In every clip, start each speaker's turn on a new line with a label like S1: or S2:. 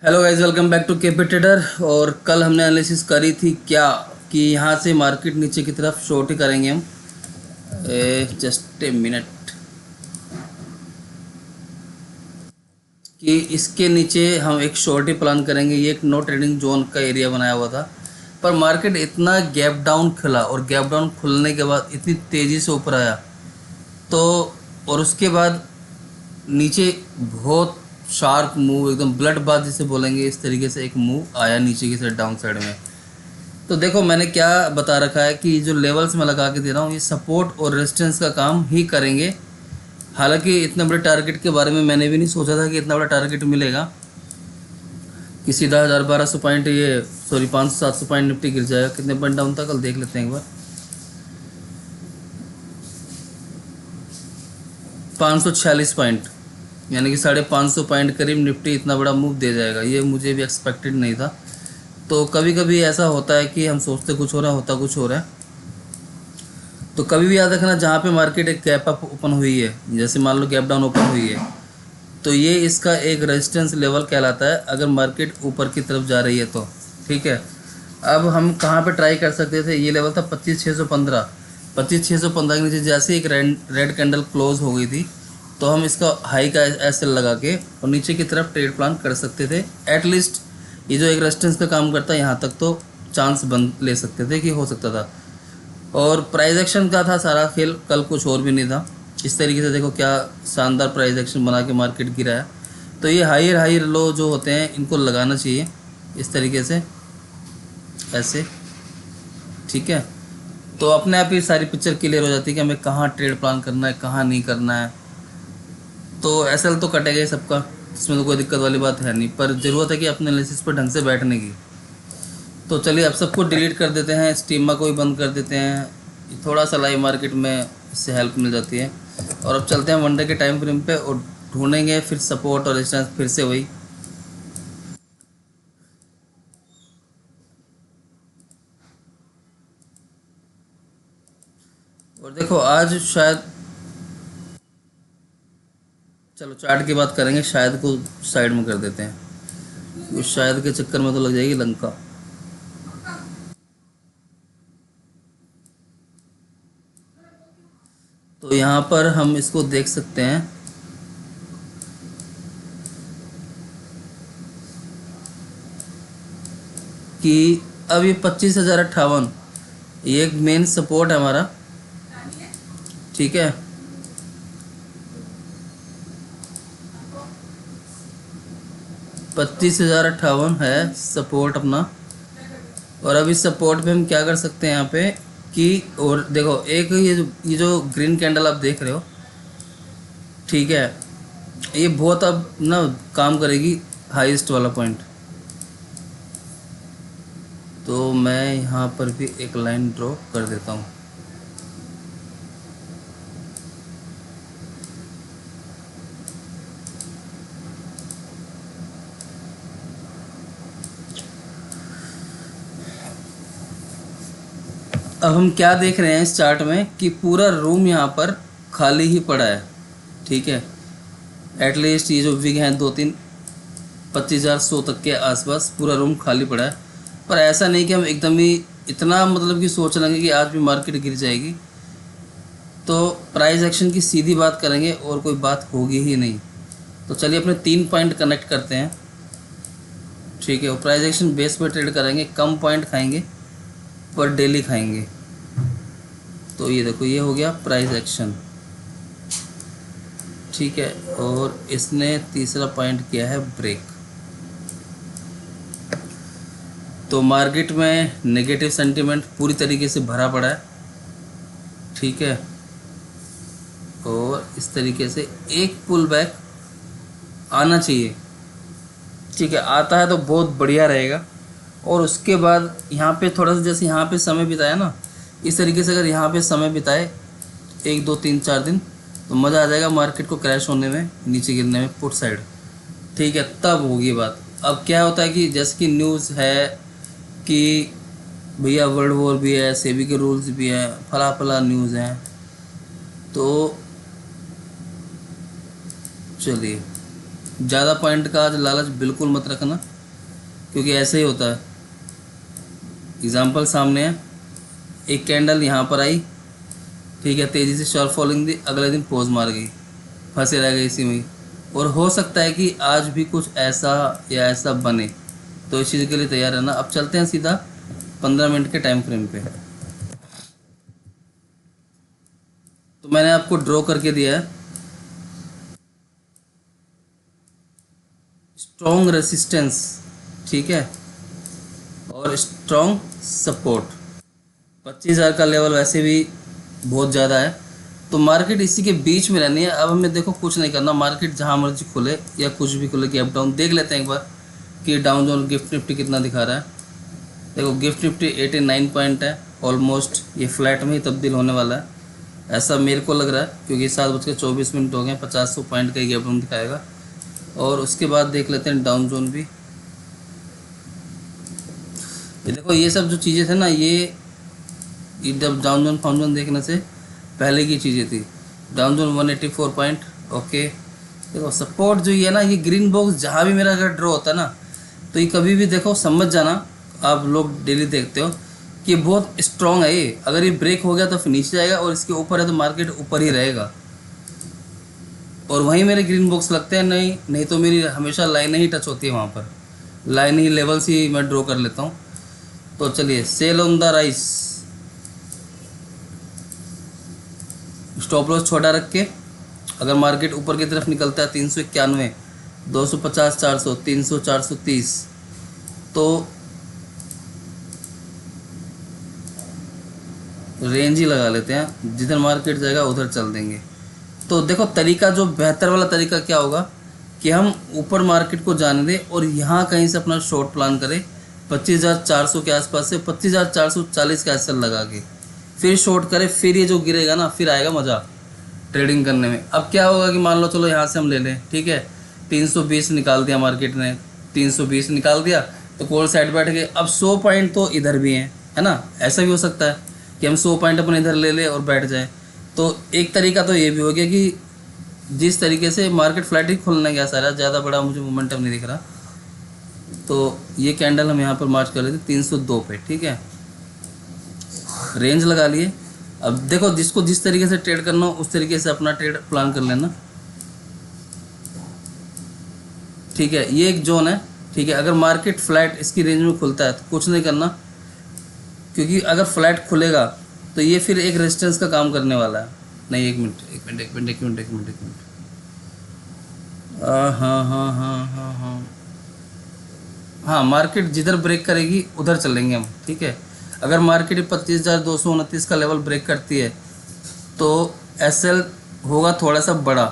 S1: Hello guys, welcome back to KP trader. और कल हमने एनालिसिस करी थी क्या कि यहाँ से मार्केट नीचे की तरफ शॉर्ट ही करेंगे हम। जस्ट ए मिनट कि इसके नीचे हम एक शॉर्ट ही प्लान करेंगे। ये एक नो ट्रेडिंग जोन का एरिया बनाया हुआ था, पर मार्केट इतना गैप डाउन खुला और गैप डाउन खुलने के बाद इतनी तेज़ी से ऊपर आया तो, और उसके बाद नीचे बहुत शार्प मूव, एकदम ब्लड बाथ जिसे बोलेंगे, इस तरीके से एक मूव आया नीचे की साइड, डाउन साइड में। तो देखो मैंने क्या बता रखा है कि जो लेवल्स मैं लगा के दे रहा हूँ ये सपोर्ट और रेजिस्टेंस का काम ही करेंगे। हालांकि इतने बड़े टारगेट के बारे में मैंने भी नहीं सोचा था कि इतना बड़ा टारगेट मिलेगा कि सीधा 1200 पॉइंट, ये सॉरी 500-700 पॉइंट निफ्टी गिर जाएगा। कितने पॉइंट डाउन था कल देख लेते हैं एक बार। 546 पॉइंट, यानी कि 550 पॉइंट करीब निफ्टी इतना बड़ा मूव दे जाएगा। ये मुझे भी एक्सपेक्टेड नहीं था। तो कभी कभी ऐसा होता है कि हम सोचते कुछ हो रहा है, होता कुछ हो रहा है। तो कभी भी याद रखना, जहाँ पे मार्केट एक गैप अप ओपन हुई है, जैसे मान लो गैप डाउन ओपन हुई है, तो ये इसका एक रेजिस्टेंस लेवल कहलाता है अगर मार्केट ऊपर की तरफ जा रही है तो। ठीक है, अब हम कहाँ पे ट्राई कर सकते थे? ये लेवल था 25,615। 25,615 के नीचे जैसे एक रेड कैंडल क्लोज हो गई थी तो हम इसका हाई का एसएल लगा के और नीचे की तरफ ट्रेड प्लान कर सकते थे। एटलीस्ट ये जो एक रेजिस्टेंस का काम करता है, यहाँ तक तो चांस बन ले सकते थे कि हो सकता था। और प्राइस एक्शन का था सारा खेल, कल कुछ और भी नहीं था। इस तरीके से देखो क्या शानदार प्राइस एक्शन बना के मार्केट गिरा है। तो ये हायर हायर लो जो होते हैं इनको लगाना चाहिए इस तरीके से, ऐसे। ठीक है, तो अपने आप ही सारी पिक्चर क्लियर हो जाती है कि हमें कहाँ ट्रेड प्लान करना है, कहाँ नहीं करना है। तो एसएल तो कटेगा ही सबका, इसमें तो कोई दिक्कत वाली बात है नहीं, पर ज़रूरत है कि अपने एनालिसिस पर ढंग से बैठने की। तो चलिए अब सबको डिलीट कर देते हैं, स्टीमा को भी बंद कर देते हैं। थोड़ा सा लाइव मार्केट में इससे हेल्प मिल जाती है। और अब चलते हैं वनडे के टाइम फ्रेम पे और ढूंढेंगे फिर सपोर्ट और रेजिस्टेंस, फिर से वही। और देखो आज शायद, चलो चार्ट की बात करेंगे, शायद को साइड में कर देते हैं, उस शायद के चक्कर में तो लग जाएगी लंका। तो यहाँ पर हम इसको देख सकते हैं कि अब ये 25,058 ये एक मेन सपोर्ट है हमारा। ठीक है, 25,058 है सपोर्ट अपना। और अब इस सपोर्ट पे हम क्या कर सकते हैं यहाँ पे कि, और देखो एक ये जो ग्रीन कैंडल आप देख रहे हो, ठीक है, ये बहुत अब ना काम करेगी हाईएस्ट वाला पॉइंट। तो मैं यहाँ पर भी एक लाइन ड्रॉ कर देता हूँ। अब हम क्या देख रहे हैं इस चार्ट में कि पूरा रूम यहाँ पर खाली ही पड़ा है। ठीक है, एटलीस्ट ये जो विग हैं 2-3 25,100 तक के आसपास पूरा रूम खाली पड़ा है। पर ऐसा नहीं कि हम एकदम ही इतना मतलब कि सोच लेंगे कि आज भी मार्केट गिर जाएगी। तो प्राइस एक्शन की सीधी बात करेंगे और कोई बात होगी ही नहीं। तो चलिए अपने 3 पॉइंट कनेक्ट करते हैं। ठीक है, और प्राइस एक्शन बेस पे ट्रेड करेंगे, कम पॉइंट खाएंगे पर डेली खाएंगे। तो ये देखो, ये हो गया प्राइस एक्शन। ठीक है, और इसने तीसरा पॉइंट किया है ब्रेक। तो मार्केट में नेगेटिव सेंटीमेंट पूरी तरीके से भरा पड़ा है। ठीक है, और इस तरीके से एक पुल बैक आना चाहिए। ठीक है, आता है तो बहुत बढ़िया रहेगा। और उसके बाद यहाँ पे थोड़ा सा, जैसे यहाँ पे समय बिताया ना, इस तरीके से अगर यहाँ पे समय बिताए 1 2 3 4 दिन, तो मज़ा आ जाएगा मार्केट को क्रैश होने में, नीचे गिरने में, पुट साइड। ठीक है, तब होगी बात। अब क्या होता है कि जैसे कि न्यूज़ है कि भैया वर्ल्ड वॉर भी है, सेबी के रूल्स भी हैं, फला फला न्यूज़ हैं। तो चलिए ज़्यादा पॉइंट का आज लालच बिल्कुल मत रखना, क्योंकि ऐसे ही होता है। एग्जाम्पल सामने है, एक कैंडल यहाँ पर आई, ठीक है, तेज़ी से शॉर्ट फॉलिंग दी, अगले दिन पोज मार गई, फंसे रह गए इसी में ही। और हो सकता है कि आज भी कुछ ऐसा या ऐसा बने, तो इस चीज़ के लिए तैयार रहना। अब चलते हैं सीधा 15 मिनट के टाइम फ्रेम पे। तो मैंने आपको ड्रॉ करके दिया है स्ट्रॉन्ग रेसिस्टेंस, ठीक है, और स्ट्रॉन्ग सपोर्ट। 25,000 का लेवल वैसे भी बहुत ज़्यादा है, तो मार्केट इसी के बीच में रहनी है। अब हमें देखो कुछ नहीं करना, मार्केट जहाँ मर्जी खुले या कुछ भी खुले, गैप डाउन देख लेते हैं एक बार कि डाउन जोन गिफ्ट निफ्टी कितना दिखा रहा है। देखो गिफ्ट निफ्टी 89 पॉइंट है, ऑलमोस्ट ये फ्लैट में ही तब्दील होने वाला है, ऐसा मेरे को लग रहा है, क्योंकि 7:24 हो गए, 50 पॉइंट का गैप डाउन दिखाएगा। और उसके बाद देख लेते हैं डाउन जोन भी। ये देखो ये सब जो चीज़ें थे ना, ये जब डाउन जोन फाउंड जोन देखने से पहले की चीज़ें थी। Down zone 184 point, okay. देखो सपोर्ट जो ये है ना, ये ग्रीन बॉक्स जहाँ भी मेरा अगर ड्रॉ होता है ना, तो ये कभी भी देखो समझ जाना, आप लोग डेली देखते हो कि बहुत स्ट्रॉन्ग है ये। अगर ये ब्रेक हो गया तो फिर नीचे जाएगा, और इसके ऊपर है तो मार्केट ऊपर ही रहेगा। और वहीं मेरे ग्रीन बॉक्स लगते हैं, नहीं तो मेरी हमेशा लाइनें ही टच होती है वहाँ पर, लाइन ही लेवल्स ही मैं ड्रॉ कर लेता हूँ। तो चलिए, sell on the rise, stop loss छोटा रख के अगर मार्केट ऊपर की तरफ निकलता है 391, 250, 400, 300, 430, तो रेंज ही लगा लेते हैं, जिधर मार्केट जाएगा उधर चल देंगे। तो देखो तरीका, जो बेहतर वाला तरीका क्या होगा कि हम ऊपर मार्केट को जाने दें और यहाँ कहीं से अपना शॉर्ट प्लान करें 25,400 के आसपास से 25,440 के आसपास लगा के, फिर शॉर्ट करें, फिर ये जो गिरेगा ना, फिर आएगा मज़ा ट्रेडिंग करने में। अब क्या होगा कि मान लो चलो यहाँ से हम ले लें, ठीक है, 320 निकाल दिया मार्केट ने, 320 निकाल दिया, तो कॉल साइड बैठ गए। अब 100 पॉइंट तो इधर भी हैं, है ना, ऐसा भी हो सकता है कि हम 100 पॉइंट अपने इधर ले लें और बैठ जाए। तो एक तरीका तो ये भी हो गया कि जिस तरीके से मार्केट फ्लैट ही खुलने गया सारा, ज़्यादा बड़ा मुझे मोमेंटम नहीं दिख रहा, तो ये कैंडल हम यहाँ पर मार्च कर लेते 302 पे, ठीक है, रेंज लगा लिए। अब देखो जिसको जिस तरीके से ट्रेड करना हो उस तरीके से अपना ट्रेड प्लान कर लेना, ठीक है। ये एक जोन है, ठीक है। अगर मार्केट फ्लैट इसकी रेंज में खुलता है तो कुछ नहीं करना, क्योंकि अगर फ्लैट खुलेगा तो ये फिर एक रेजिस्टेंस का काम करने वाला है। नहीं, एक मिनट, हाँ, मार्केट जिधर ब्रेक करेगी उधर चलेंगे हम, ठीक है। अगर मार्केट 25,229 का लेवल ब्रेक करती है तो एसएल होगा थोड़ा सा बड़ा,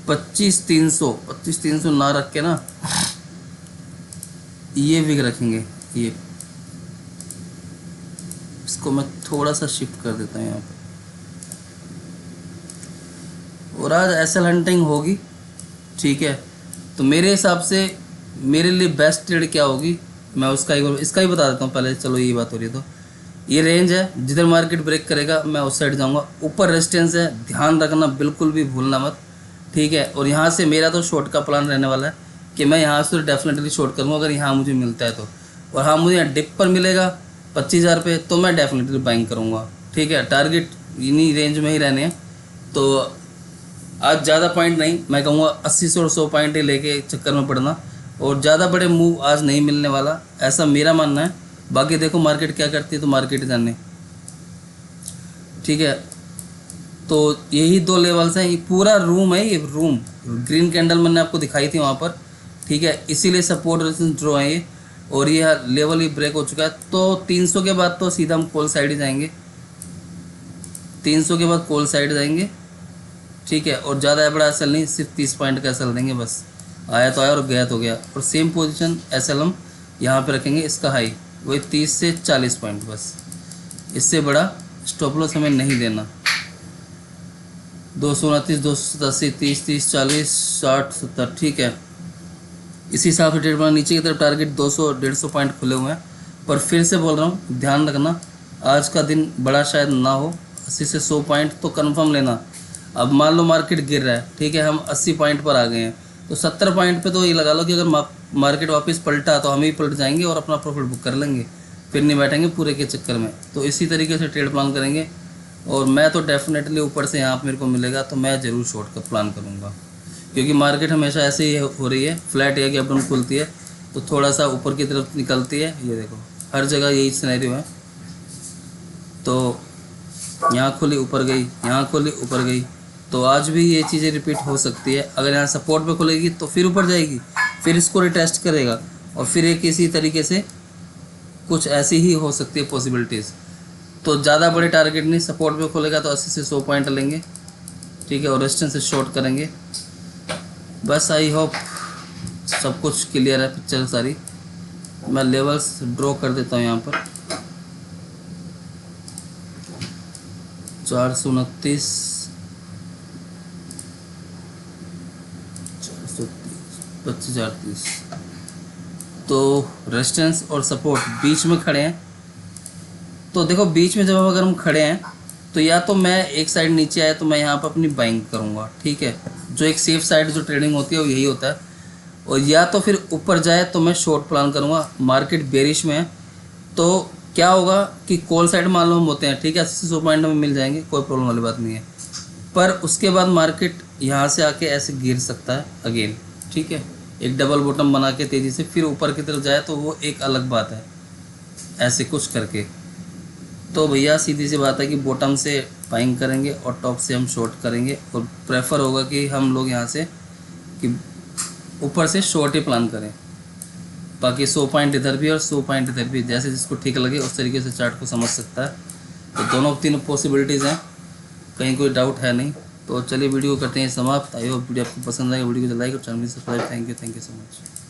S1: 25,300 ना रख के ना, ये विग रखेंगे। ये इसको मैं थोड़ा सा शिफ्ट कर देता हूँ यहाँ पे, और आज एसएल हंटिंग होगी, ठीक है। तो मेरे हिसाब से मेरे लिए बेस्ट ट्रेड क्या होगी, मैं इसका ही बता देता हूँ पहले। चलो यही बात हो रही है, तो ये रेंज है, जिधर मार्केट ब्रेक करेगा मैं उस साइड जाऊँगा। ऊपर रेजिस्टेंस है, ध्यान रखना, बिल्कुल भी भूलना मत, ठीक है। और यहाँ से मेरा तो शॉर्ट का प्लान रहने वाला है कि मैं यहाँ से डेफिनेटली शॉर्ट करूँगा अगर यहाँ मुझे मिलता है तो। और हाँ, मुझे यहाँ डिप पर मिलेगा 25,000 पे तो मैं डेफिनेटली बाइंग करूँगा, ठीक है। टारगेट इन्हीं रेंज में ही रहने हैं। तो आज ज़्यादा पॉइंट नहीं, मैं कहूँगा 80 से 100 पॉइंट ही लेके चक्कर में पड़ना, और ज़्यादा बड़े मूव आज नहीं मिलने वाला, ऐसा मेरा मानना है। बाकी देखो मार्केट क्या करती है, तो मार्केट जाने, ठीक है। तो यही 2 लेवल्स हैं, ये पूरा रूम है, ये रूम ग्रीन कैंडल मैंने आपको दिखाई थी वहाँ पर, ठीक है। इसीलिए सपोर्ट रेजिस्टेंस ड्रॉ है ये, और ये लेवल ही ब्रेक हो चुका है। तो 300 के बाद तो सीधा हम कॉल साइड ही जाएंगे, 300 के बाद कॉल साइड जाएंगे, ठीक है। और ज़्यादा बड़ा एसएल नहीं, सिर्फ 30 पॉइंट का एसएल देंगे बस, आया तो आया और गया तो गया। और सेम पोजीशन एसएल हम यहाँ पे रखेंगे, इसका हाई वही 30 से 40 पॉइंट बस, इससे बड़ा स्टॉप लॉस हमें नहीं देना। 229, 287, 30, 30, 40, 60, 70, ठीक है। इसी हिसाब से ट्रेड बना। नीचे की तरफ टारगेट 200-150 पॉइंट खुले हुए हैं, पर फिर से बोल रहा हूँ ध्यान रखना, आज का दिन बड़ा शायद ना हो, 80 से 100 पॉइंट तो कन्फर्म लेना। अब मान लो मार्केट गिर रहा है, ठीक है, हम 80 पॉइंट पर आ गए हैं, तो 70 पॉइंट पे तो ये लगा लो कि अगर मार्केट वापस पलटा तो हम ही पलट जाएंगे और अपना प्रॉफिट बुक कर लेंगे, फिर नहीं बैठेंगे पूरे के चक्कर में। तो इसी तरीके से ट्रेड प्लान करेंगे। और मैं तो डेफिनेटली ऊपर से यहाँ मेरे को मिलेगा तो मैं ज़रूर शॉर्ट का प्लान करूँगा, क्योंकि मार्केट हमेशा ऐसे ही हो रही है, फ्लैट या गैप डाउन खुलती है तो थोड़ा सा ऊपर की तरफ निकलती है। ये देखो हर जगह यही सिनेरियो है। तो यहाँ खुली ऊपर गई, यहाँ खुली ऊपर गई, तो आज भी ये चीज़ें रिपीट हो सकती है। अगर यहाँ सपोर्ट पे खुलेगी तो फिर ऊपर जाएगी, फिर इसको रिटेस्ट करेगा और फिर एक इसी तरीके से कुछ ऐसी ही हो सकती है पॉसिबिलिटीज़। तो ज़्यादा बड़े टारगेट नहीं, सपोर्ट पे खुलेगा तो 80 से 100 पॉइंट लेंगे, ठीक है, और रेजिस्टेंस से शॉर्ट करेंगे। बस आई होप सब कुछ क्लियर है, पिक्चर सारी। मैं लेवल्स ड्रॉ कर देता हूँ यहाँ पर 429, 2530। तो रेजिस्टेंस और सपोर्ट बीच में खड़े हैं। तो देखो बीच में जब अगर हम खड़े हैं तो या तो मैं एक साइड नीचे आया तो मैं यहाँ पर अपनी बाइंग करूँगा, ठीक है, जो एक सेफ साइड जो ट्रेडिंग होती है वो यही होता है। और या तो फिर ऊपर जाए तो मैं शॉर्ट प्लान करूँगा। मार्केट बेरिश में है तो क्या होगा कि कॉल साइड मान लो हम होते हैं, ठीक है, 80 से 100 पॉइंट में मिल जाएंगे, कोई प्रॉब्लम वाली बात नहीं है। पर उसके बाद मार्केट यहाँ से आके ऐसे गिर सकता है अगेन, ठीक है, एक डबल बॉटम बना के तेज़ी से फिर ऊपर की तरफ जाए तो वो एक अलग बात है, ऐसे कुछ करके। तो भैया सीधी सी बात है कि बॉटम से बाइंग करेंगे और टॉप से हम शॉर्ट करेंगे। और प्रेफर होगा कि हम लोग यहाँ से कि ऊपर से शॉर्ट ही प्लान करें। बाकी 100 पॉइंट इधर भी और 100 पॉइंट इधर भी, जैसे जिसको ठीक लगे उस तरीके से चार्ट को समझ सकता है। तो दोनों तीनों पॉसिबिलिटीज़ हैं, कहीं कोई डाउट है नहीं। तो चलिए वीडियो को करते हैं समाप्त। आई होप वीडियो आपको पसंद आएगा। वीडियो को लाइक और चैनल को subscribe. Thank you so much.